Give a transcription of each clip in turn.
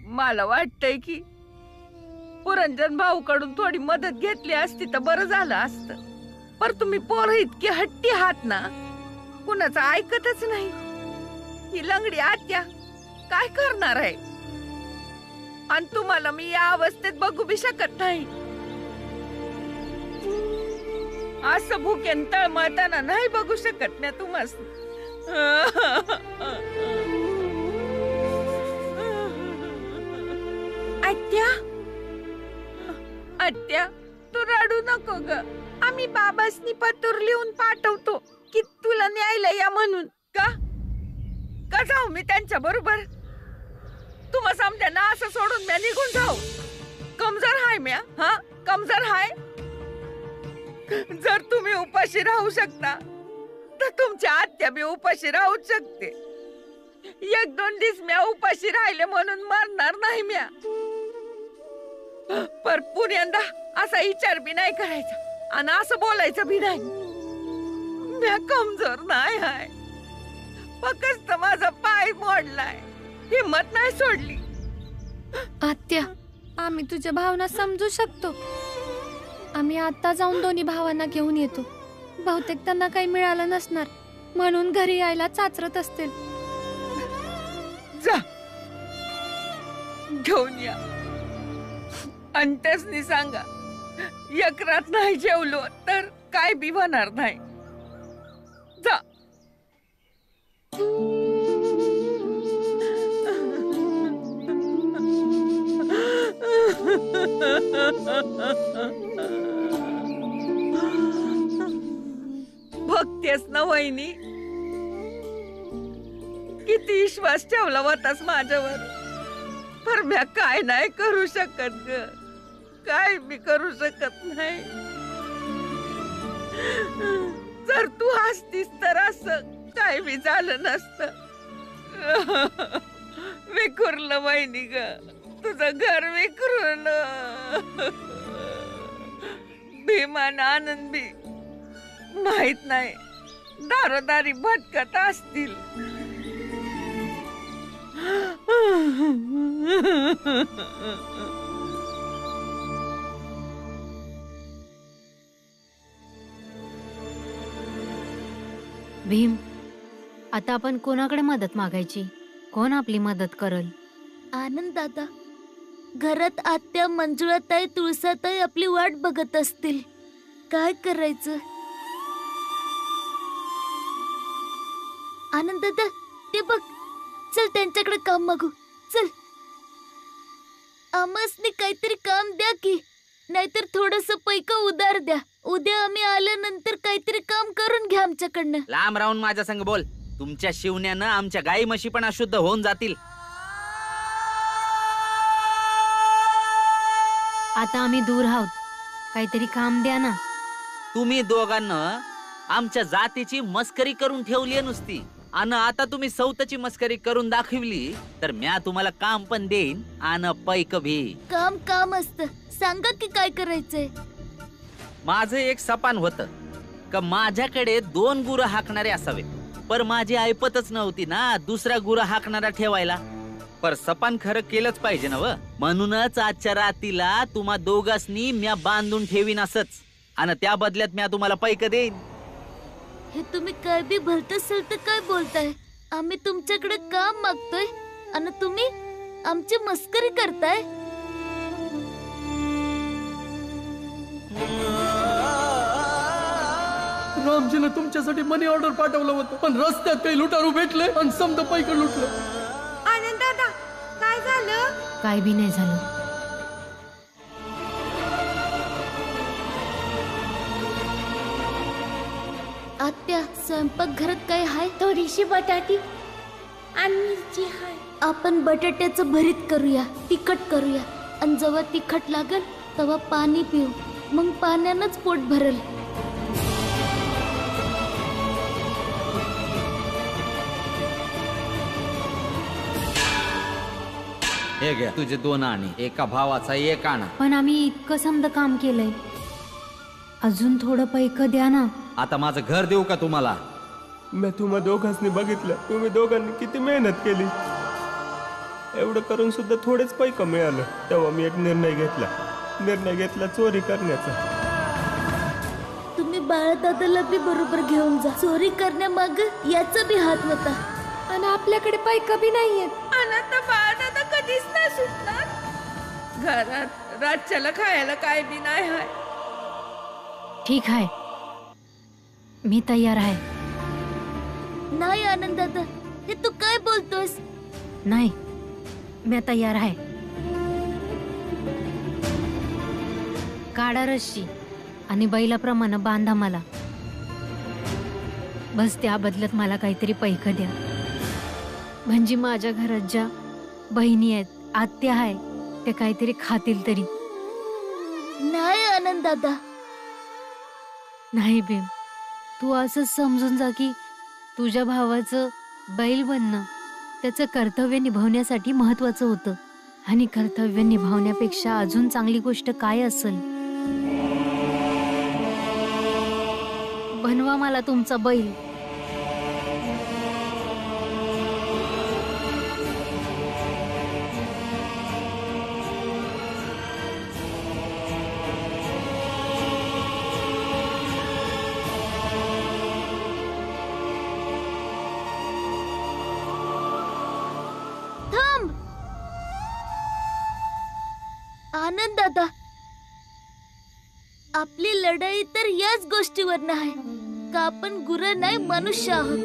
मला वाटतंय की पुरंजन भाऊकडून थोडी मदत घेतली असती तर बरं झालं असतं. पर तुम्ही पोरं इतकी हट्टी आहात ना, कुणाचं ऐकतच नाही. ही लंगडी आत्या काय करणार आहे? आणि तुम्हाला मी या अवस्थेत बघू बी शकत नाही. असं भुकेन तळमळताना नाही बघू शकत ना तुम्हास. आत्या, आत्या तू रडू नको ग. आम्ही बाबासनी पत्र लिहून पाठवतो की तुला न्यायला या म्हणून. का जाऊ मी त्यांच्या बरोबर? तुम्हा समजा असं सोडून म्या निघून जाऊ? कमजोर हाय म्या, हा कमजोर हाय. जर तुम्ही उपाशी राहू शकता तर तुमच्या आत्या बी उपाशी राहू शकते. एक दोन दिवस म्या उपाशी राहिले म्हणून मरणार नाही म्या. पर पुण्यांदा असा विचार बी नाही करायचा आणि असं बोलायचं बी नाही. म्या कमजोर नाही हाय, फक्त माझा पाय मोडलाय, हिम्मत नाही सोडली. आत्या, आम्ही तुझ्या भावना समजू शकतो. आम्ही आता जाऊन दोन्ही भावांना घेऊन येतो. बहुतेक त्यांना काही मिळालं नसणार म्हणून घरी यायला चाचरत असतील. जा घेऊन या आणि त्यासनी सांगा एक रात नाही जेवलो तर काय बी होणार नाही. जा. बघतेस ना वहिनी, किती विश्वास ठेवला होतास माझ्यावर. पर म्या काय नाही करू शकत ग, काय बी करू शकत नाही. जर तू हसतीस तर असं काय बी झालं नसतं. विखुरलं वहिनी ग, तुझं घर विखुरलं. भीमान आनंद बी माहित नाही दारोदारी भटकत असतील. भीम, आता आपण कोणाकडे मदत मागायची? कोण आपली मदत करल? आनंद दादा, घरात आत्या, मंजुळाताई, तुळसाताई आपली वाट बघत असतील. काय करायचं? आनंद दादा, ते बघ, चल त्यांच्याकडे काम मागू. चल, आम्हासनी काहीतरी काम द्या की, नाहीतर थोडस पैका उधार द्या. उद्या आम्ही आल्यानंतर काहीतरी काम करून घ्या आमच्याकडनं. लांब राहून माझ्या संग बोल. तुमच्या शिवण्यानं आमच्या गाई म्हशी पण अशुद्ध होऊन जातील. आता आम्ही दूर आहोत, काहीतरी काम द्या ना. तुम्ही दोघांना आमच्या जातीची मस्करी करून ठेवली नुसती, आणि आता तुम्ही सौताची मस्करी करून दाखवली तर म्या तुम्हाला काम पण देईन आणि पैक भी. काम काम असतं, सांगा की काय करायचंय. माझं एक सपान होतं का माझ्याकडे 2 गुरं हाकणारे असावे, पर माझी ऐपतच नव्हती ना दुसरा गुरं हाकणारा ठेवायला. पर सपान खरं केलंच पाहिजे ना व. म्हणूनच आजच्या रात्रीला तुम्हा दोघांनी म्या बांधून ठेवीन असंच, आणि त्या बदल्यात म्या तुम्हाला पैक देईन. हे तुम्ही काय बी भलतं सलतं काय बोलताय? आम्ही तुमच्याकडे काम मागतोय आणि तुम्ही आमची मस्करी करताय. रामजीने तुमच्यासाठी मनी ऑर्डर पाठवलं होतं, पण रस्त्यात काही लुटारू भेटले आणि समजा पैक लुटलं. आनंद दादा, काय झालं? काय बी नाही झालं. आत्या, स्वयंपाक घरात काय हाय? थोडीशी बटाटी आणि मिरची हाय. आपण बटाट्याचं भरीत करूया, तिखट करूया, आणि जेव्हा तिखट लागल तेव्हा पाणी पिऊ, मग पाण्यानंच पोट भरल. हे घ्या तुझे 2 आणे, एका भावाचा 1 आणा. पण आम्ही इतकं समद काम केलंय, अजून थोडं पैक द्या ना. आता माझं घर देऊ का तुम्हाला? मी तुम्हा दोघांनी बघितलं, तुम्ही दोघांनी किती मेहनत केली. एवढं करून सुद्धा थोडेच पैक मिळालं. तेव्हा मी एक निर्णय घेतला चोरी करण्याचा. तुम्ही बाळदादाला बी बरोबर घेऊन जा. चोरी करण्यामाग याचा बी हात होता. आणि आपल्याकडे पैक बी नाहीयेत. आणि आता बाळदादा कधीच नाही सुटणार. घरात रातच्याला खायला काय बी नाही हाय. ठीक आहे, मी तयार आहे. नाही आनंद दादा, हे तू काय बोलतोस? नाही, मी तयार आहे. काढा रस्सी आणि बैलाप्रमाणे बांधा मला. बस त्या बदल्यात मला काहीतरी पैक द्या. म्हणजे माझ्या घरात ज्या बहिणी आहेत, आत्या आहे, ते काहीतरी खातील तरी. नाही आनंद दादा. नाही भीम, तू असं समजून जा की तुझ्या भावाचं बैल बनणं त्याचं कर्तव्य निभावण्यासाठी महत्वाचं होतं. आणि कर्तव्य निभावण्यापेक्षा अजून चांगली गोष्ट काय असेल? बनवा मला तुमचा बैल. आनंद दादा, आपली लढाई तर याच गोष्टीवर आहे का आपण गुरं नाही मनुष्य आहोत.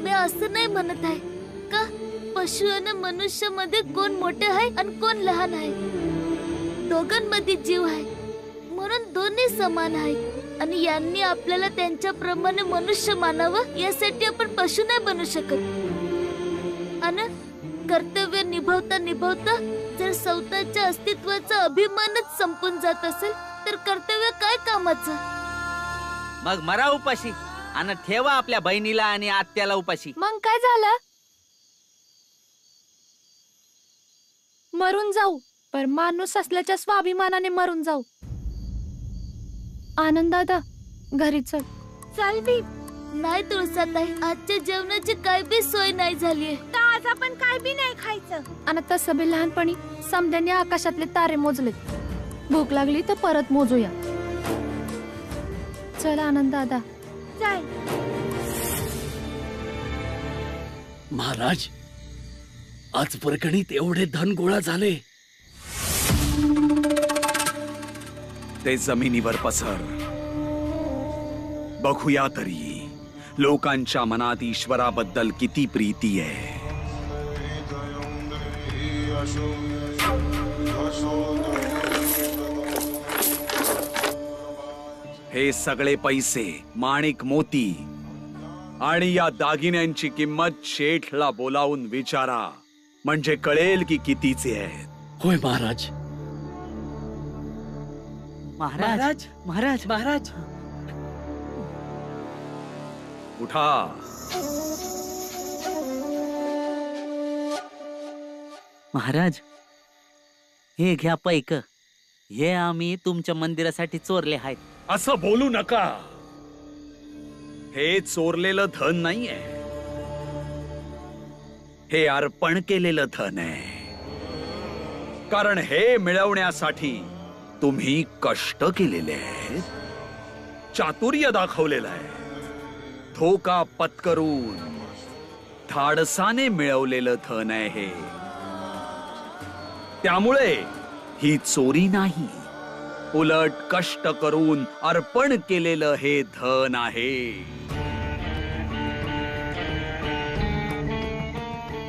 मी असं नाही म्हणत आहे का पशु आणि मनुष्य मध्ये कोण मोठे आहे आणि कोण लहान आहे. दोघांमध्ये जीव आहे म्हणून दोन्ही समान आहेत. आणि यांनी आपल्याला त्यांच्याप्रमाणे मनुष्य मानावं यासाठी आपण पशु नाही बनू शकत. आणि कर्तव्य निभावता जर स्वतःच्या अस्तित्वाचा अभिमानच संपून जात असेल तर कर्तव्य काय कामाचं? मग मरा उपाशी आणि ठेवा आपल्या बहिणीला आणि आत्याला उपाशी. मग काय झालं? मरून जाऊ, पर माणूस असल्याच्या स्वाभिमानाने मरून जाऊ. आनंद दादा, घरी चल. चाल बी. नाही तुळसाताई, आजच्या जेवणाची काय बी सोय नाही झालीये. आज आपण काय बी नाही खायचं. आणि तसं बी लहानपणी समद्याने आकाशातले तारे मोजले. भूक लागली तर परत मोजूया. चल आनंद दादा, चाल. महाराज, आज परकणीत एवढे धन गोळा झाले. ते जमिनीवर पसर. बघूया तरी लोकांच्या मनात ईश्वराबद्दल किती प्रीती आहे. हे सगळे पैसे, माणिक मोती आणि या दागिन्यांची किंमत शेठला बोलावून विचारा, म्हणजे कळेल की कितीचे आहेत. होय महाराज. महाराज महाराज महाराज, उठा. महाराज, हे घ्या पैक. हे आम्ही तुमच्या मंदिरासाठी चोरले आहेत. असं बोलू नका. हे चोरलेलं धन नाहीये, हे अर्पण केलेलं धन आहे. कारण हे मिळवण्यासाठी तुम्ही कष्ट केलेले आहेत, चातुर्य दाखवलेलं आहे, धोका पत्करून धाडसाने मिळवलेलं धन आहे हे. त्यामुळे ही चोरी नाही, उलट कष्ट करून अर्पण केलेलं हे धन आहे.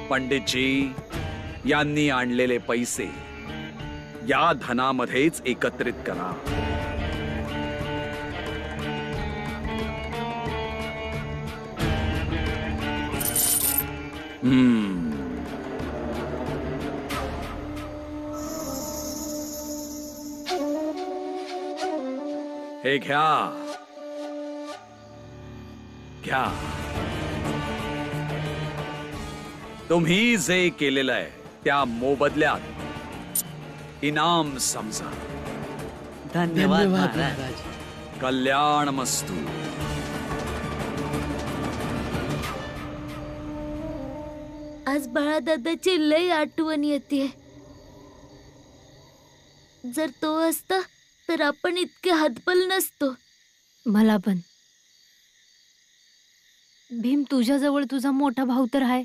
पंडितजी यांनी आणलेले पैसे या धनामध्येच एकत्रित करा. हे घ्या, घ्या. तुम्ही जे केलेलं आहे त्या मोबदल्यात इनाम समजा. धन्यवाद महाराज. कल्याण मस्तू. आज बाळादादाची लय आठवण येते. जर तो असता तर आपण इतके हातबल नसतो. मला पण. भीम, तुझ्याजवळ तुझा मोठा भाऊ तर आहे,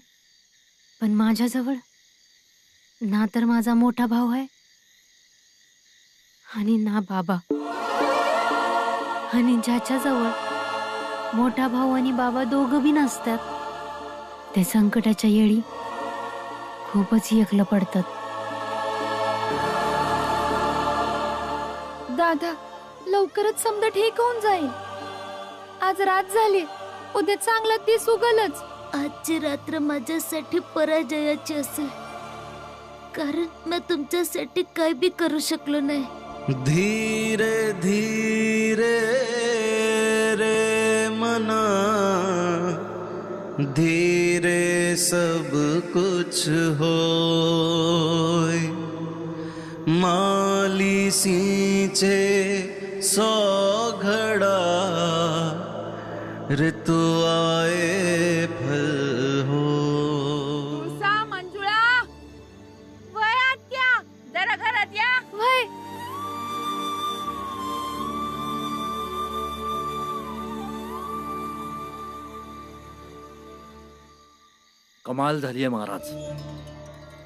पण माझ्याजवळ ना तर माझा मोठा भाऊ आहे आणि ना बाबा. आणि ज्याच्याजवळ मोठा भाऊ आणि बाबा दोघं बी नसतात, ते संकटाच्या येळी खूपच एकलं पडतात. दादा, लवकरच समजा ठीक होऊन जाईल. आज रात झाली, उद्या चांगला दिस उगलच. आजची रात्र माझ्यासाठी पराजयाची असेल, कारण मी तुमच्यासाठी काही बी करू शकलो नाही. धीरे धीरे रे मना, धीरे सब कुछ होय. माली सींचे 100 घड़ा, ऋतु आए फल हो. मंजुळा, वय आत्या, जरा घरात या. वय. कमाल झालीये महाराज.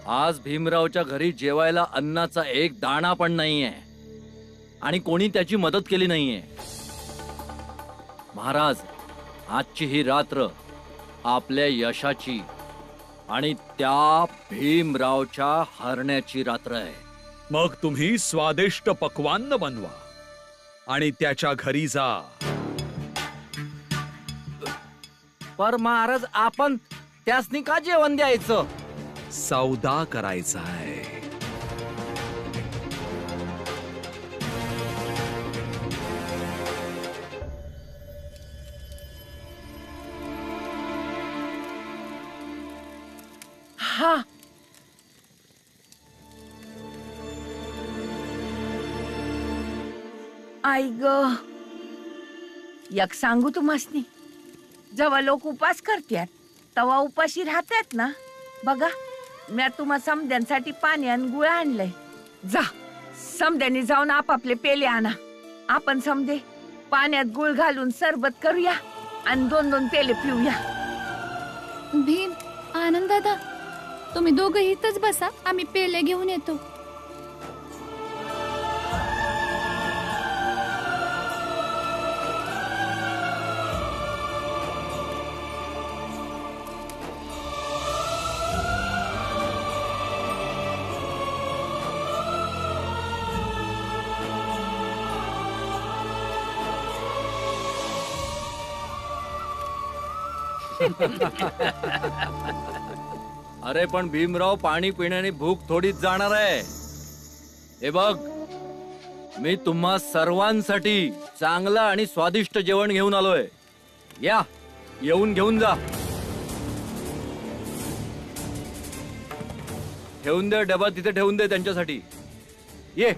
आज भीमरावच्या घरी जेवायला अन्नाचा एक दाणा पण नाहीये आणि कोणी त्याची मदत केली नाहीये. महाराज, आजची ही रात्र आपल्या यशाची आणि त्या भीमरावच्या हरण्याची रात्र आहे. मग तुम्ही स्वादिष्ट पक्वान्न बनवा आणि त्याच्या घरी जा. पर महाराज, आपण त्यासनी का जेवण द्यायचं? सौदा करायचा आहे. हा, आई ग, एक सांगू तुम्हासनी, जेव्हा लोक उपास करतात तेव्हा उपाशी राहतात ना. बघा, मी तुम्हा समद्यांसाठी पाणी आणि गुळ आणलंय. जा, समद्यांनी जाऊन आपापले पेले आणा. आपण समदे पाण्यात गुळ घालून सरबत करूया आणि 2-2 पेले पिऊया. भीम, आनंद दादा, तुम्ही दोघं इथंच बसा, आम्ही पेले घेऊन येतो. अरे पण भीमराव, पाणी पिण्याने भूक थोडीच जाणार आहे. हे बघ, मी तुम्हा सर्वांसाठी चांगलं आणि स्वादिष्ट जेवण घेऊन आलोय. या, येऊन घेऊन जा. ठेवून दे डबा, तिथे ठेवून दे त्यांच्यासाठी. ये.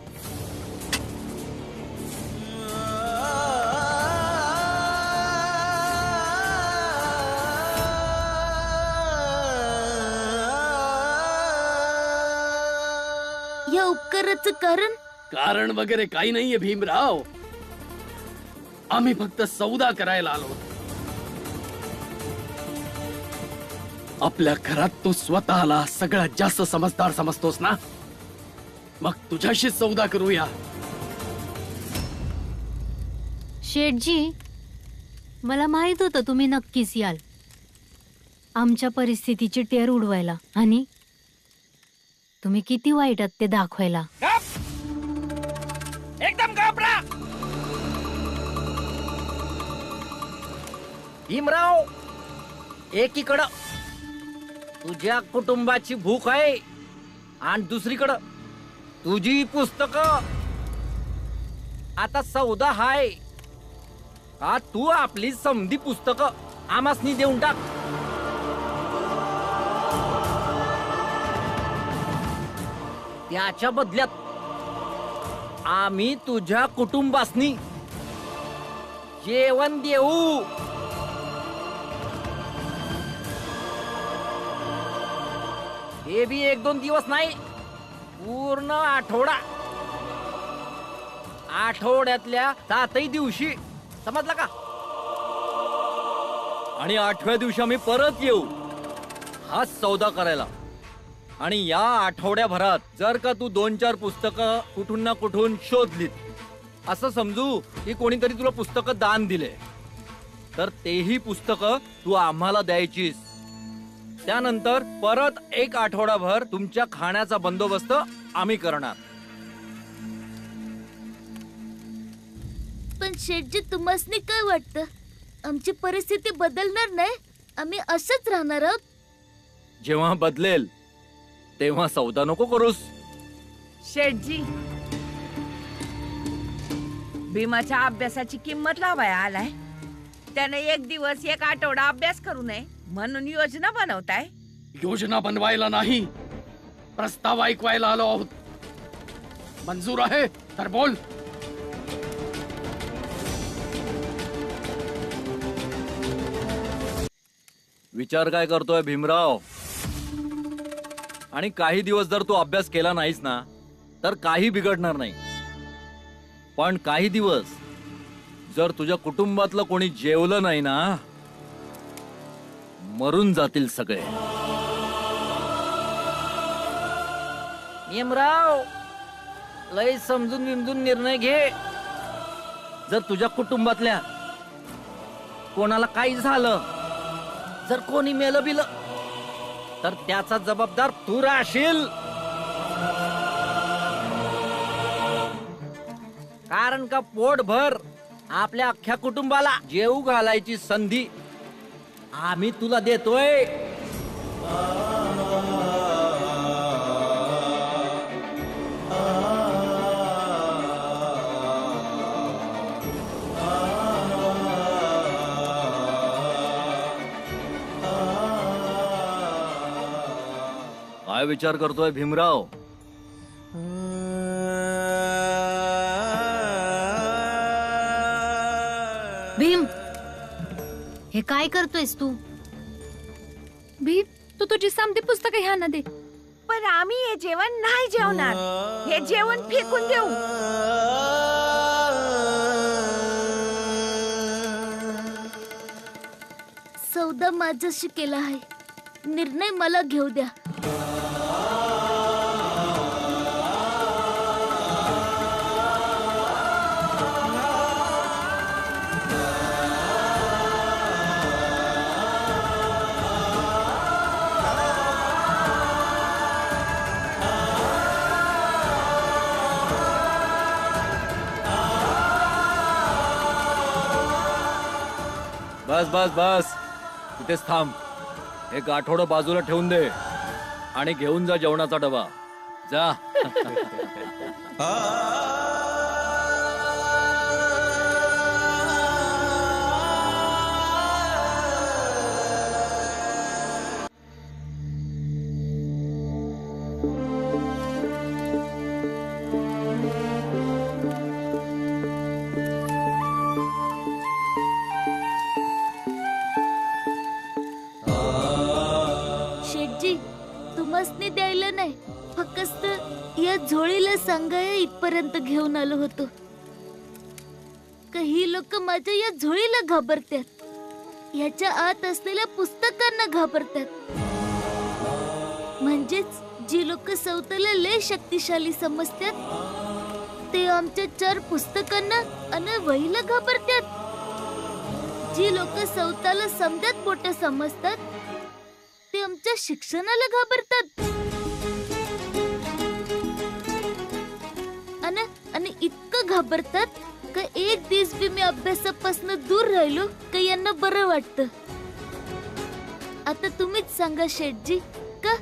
या उपकाराचं कारण वगैरे काही नाहीये भीमराव. आम्ही फक्त सौदा करायला आलो. आपल्या घरात तू स्वतःला सगळ्यात जास्त समजदार समजतोस ना, मग तुझ्याशी सौदा करूया. शेठजी, मला माहित होतं तुम्ही नक्कीच याल आमच्या परिस्थितीची टेर उडवायला आणि तुम्ही किती वाईट आहात ते दाखवायला. एकदम घाबरा. भीमराव, एकीकडं तुझ्या कुटुंबाची भूक आहे आणि दुसरीकडं तुझी पुस्तकं. आता सौदा हाय का तू आपली समधी पुस्तकं आमासनी देऊन टाक. त्याच्या बदल्यात आम्ही तुझ्या कुटुंबासनी जेवण देऊ. हे बी 1-2 दिवस नाही, पूर्ण आठवडा. आठवड्यातल्या 7 दिवशी, समजलं का? आणि 8व्या दिवशी आम्ही परत येऊ हाच सौदा करायला. आणि या आठवड्याभरात जर का तू 2-4 पुस्तकं कुठून ना कुठून शोधलीत, असं समजू की कोणीतरी तुला पुस्तकं दान दिले, तर तेही पुस्तकं तू आम्हाला द्यायचीस. त्यानंतर परत 1 आठवडाभर तुमच्या खाण्याचा बंदोबस्त आम्ही करणार. पण शेठजी, तुम्हासनी काय वाटतं, आमची परिस्थिती बदलणार नाही? आम्ही असंच राहणार आहोत? जेव्हा बदलेल तेव्हा सौदा नको करूस. शेठजी, भीमाच्या अभ्यासाची किंमत लावाय आलाय. त्याने 1 दिवस 1 आठवडा अभ्यास करू नये म्हणून योजना बनवताय. योजना बनवायला नाही, प्रस्ताव ऐकवायला आलो आहोत. मंजूर आहे तर बोल. विचार काय करतोय भीमराव? आणि काही दिवस जर तू अभ्यास केला नाहीस ना, तर काही बिघडणार नाही. पण काही दिवस जर तुझ्या कुटुंबातलं कोणी जेवलं नाही ना, मरून जातील सगळे. भीमराव, लय समजून विमजून निर्णय घे. जर तुझ्या कुटुंबातल्या कोणाला काही झालं, जर कोणी मेलं बिलं, तर त्याचा जबाबदार तू राहशील. कारण का पोटभर आपल्या अख्ख्या कुटुंबाला जेवू घालायची संधी आम्ही तुला देतोय. काय विचार करतोय भीमराव? भीम, हे काय करतोयस तू? भीम, तू तुझी समधी पुस्तकं ह्या ना दे. पण आम्ही हे जेवण नाही जेवणार. हे जेवण फेकून देऊ. सौदा माझ्याशी केला आहे, निर्णय मला घेऊ द्या. बस बस बस, इथेच थांब. एक आठवडा बाजूला ठेवून दे आणि घेऊन जा जेवणाचा डबा. जा. शेठजी, तुम्हासनी द्यायला नाही, फक्त या झोळीला सांगाय इथपर्यंत घेऊन आलो होतो. काही लोक माझ्या या झोळीला घाबरतात, याच्या आत असलेल्या पुस्तकांना घाबरतात. म्हणजेच जी लोक सौताला लय शक्तिशाली समजतात, ते आमच्या 4 पुस्तकांना आणि वहीला घाबरतात. जी लोक सौताला समजत मोठं समजतात, ते आमच्या शिक्षणाला घाबरतात. आणि इतकं घाबरतात का एक दिवस बी मी अभ्यासापासून दूर राहिलो का यांना बरं वाटतं. आता तुम्हीच सांगा शेठजी, का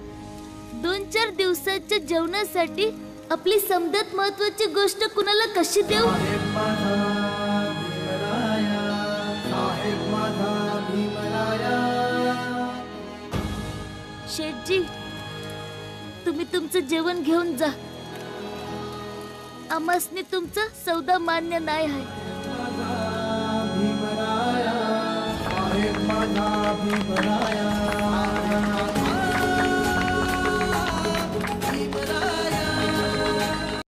2-4 दिवसाच्या जेवणासाठी आपली समजत महत्वाची गोष्ट कुणाला कशी देऊ? शेठजी, तुम्ही तुमचं जेवण घेऊन जा. आम्हासनी तुमचा सौदा मान्य नाही आहे. भीमराया, साहेब माझा भीमराया.